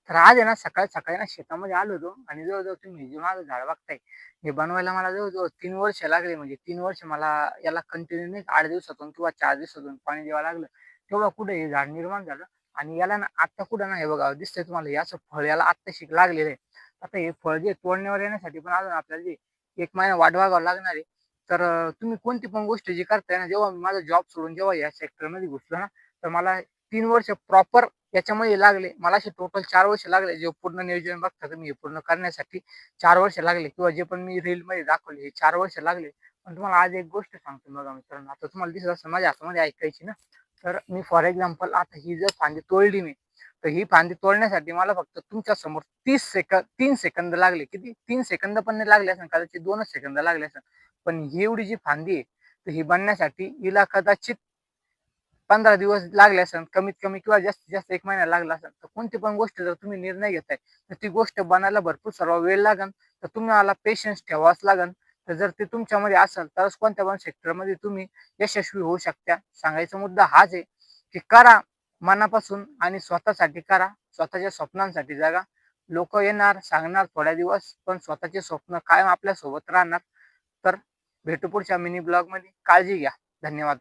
तर आज आहे ना सकाळी-सकाळी ना शेतामध्ये आलो होतो आणि जवळ-जवळ तुम्ही जे माझं झाड बघताय, हे बनवायला मला जवळ-जवळ 3 वर्ष लागले. म्हणजे 3 वर्ष मला याला कंटिन्यू नाही 8 दिवसातून किंवा 4 दिवसातून पाणी द्यावं लागलं. तेव्हा कुठे हे झाड निर्माण झालं आणि याला ना आत्ता कुठं ना हे बघा दिसतंय तुम्हाला हे असं फळ याला आत्ताशी लागलेलं आहे. आता हे फळ जे तोडण्यावर येण्यासाठी पण अजून आपल्याला जे 1 महिना वाट बघावं लागणार आहे. तर तुम्ही कोणती पण गोष्ट जी करताय ना, जेव्हा मी माझा जॉब सोडून जेव्हा या सेक्टरमध्ये घुसलो ना, तर मला 3 वर्ष प्रॉपर याच्यामध्ये लागले. मला असे टोटल 4 वर्ष लागले. जे पूर्ण नियोजन बघता तुम्ही हे पूर्ण करण्यासाठी 4 वर्ष लागले किंवा जे पण मी रीलमध्ये दाखवले हे 4 वर्ष लागले. पण तुम्हाला आज एक गोष्ट सांगतो बघा मित्रांनो, आता तुम्हाला दिसत असेल माझ्या हातामध्ये ऐकायची ना, तर मी फॉर एक्झाम्पल आता ही जर फांदी तोडली मी, तर ही फांदी तोडण्यासाठी मला फक्त तुमच्या समोर 3 सेकंद लागले. किती? 3 सेकंद पण नाही लागले असेल, कदाचित 2च सेकंद लागले असेल. पण ही एवढी जी फांदी आहे, तर ही बनण्यासाठी हिला कदाचित 15 दिवस लागले असेल कमीत कमी किंवा जास्तीत जास्त 1 महिना लागला असेल. तर कोणती पण गोष्ट जर तुम्ही निर्णय घेताय, तर ती गोष्ट बनायला भरपूर सर्व वेळ लागेल. तर तुम्हाला पेशन्स ठेवावाच लागेल. तर जर ते तुमच्यामध्ये असेल, तरच कोणत्या पण सेक्टरमध्ये तुम्ही यशस्वी होऊ शकता. सांगायचा मुद्दा हाच आहे, की करा मनापासून आणि स्वतःसाठी करा. स्वतःच्या स्वप्नांसाठी जगा. लोकं येणार, सांगणार थोड्या दिवस, पण स्वतःचे स्वप्न कायम आपल्यासोबत राहणार. तर भेटू पुढच्या मिनी ब्लॉगमध्ये. काळजी घ्या. धन्यवाद.